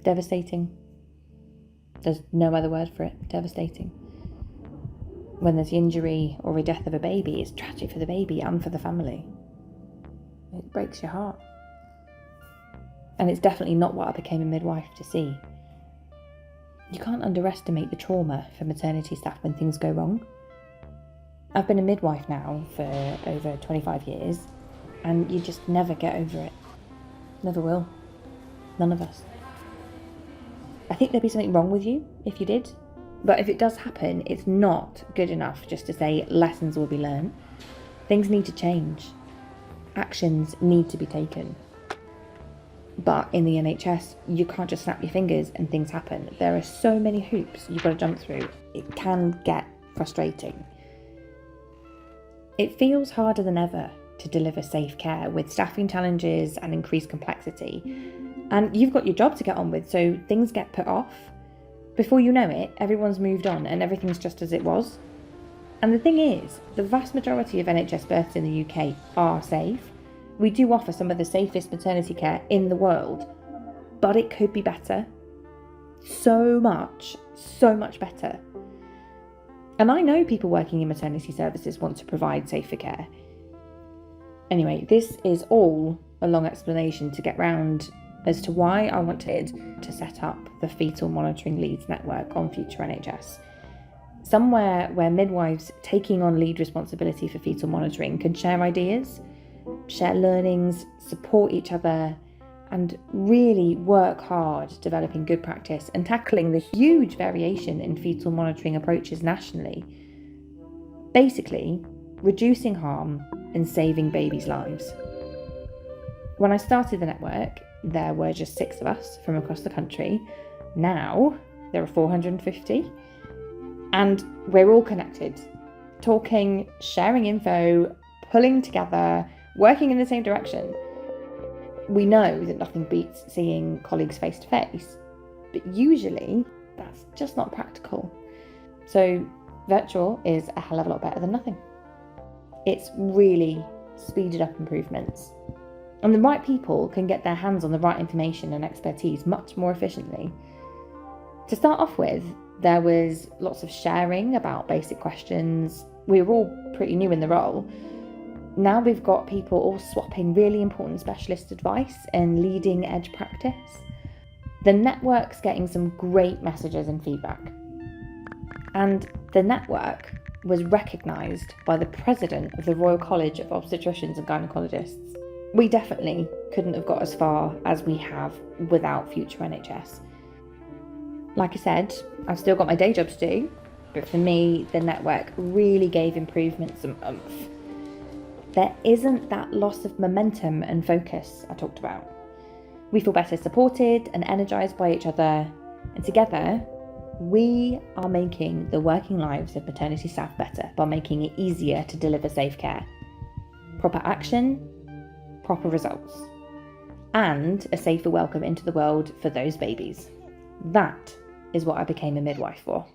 Devastating. There's no other word for it. Devastating. When there's the injury or a death of a baby, it's tragic for the baby and for the family. It breaks your heart. And it's definitely not what I became a midwife to see. You can't underestimate the trauma for maternity staff when things go wrong. I've been a midwife now for over 25 years, and you just never get over it. Never will. None of us. I think there'd be something wrong with you if you did. But if it does happen, it's not good enough just to say lessons will be learned. Things need to change. Actions need to be taken. But in the NHS, you can't just snap your fingers and things happen. There are so many hoops you've got to jump through. It can get frustrating. It feels harder than ever to deliver safe care with staffing challenges and increased complexity. And you've got your job to get on with, so things get put off. Before you know it, everyone's moved on and everything's just as it was. And the thing is, the vast majority of NHS births in the UK are safe. We do offer some of the safest maternity care in the world, but it could be better. So much better. And I know people working in maternity services want to provide safer care. Anyway, this is all a long explanation to get round as to why I wanted to set up the Fetal Monitoring Leads Network on FutureNHS. Somewhere where midwives taking on lead responsibility for fetal monitoring can share ideas, share learnings, support each other, and really work hard developing good practice and tackling the huge variation in fetal monitoring approaches nationally. Basically, reducing harm and saving babies' lives. When I started the network, there were just 6 of us from across the country. Now, there are 450. And we're all connected, talking, sharing info, pulling together, working in the same direction. We know that nothing beats seeing colleagues face to face, but usually that's just not practical. So virtual is a hell of a lot better than nothing. It's really speeded up improvements. And the right people can get their hands on the right information and expertise much more efficiently. To start off with, there was lots of sharing about basic questions. We were all pretty new in the role. Now we've got people all swapping really important specialist advice and leading edge practice. The network's getting some great messages and feedback. And the network was recognised by the president of the Royal College of Obstetricians and Gynecologists. We definitely couldn't have got as far as we have without FutureNHS. Like I said, I've still got my day job to do, but for me, the network really gave improvements some oomph. There isn't that loss of momentum and focus I talked about. We feel better supported and energised by each other, and together, we are making the working lives of maternity staff better by making it easier to deliver safe care. Proper action, proper results, and a safer welcome into the world for those babies. That is what I became a midwife for.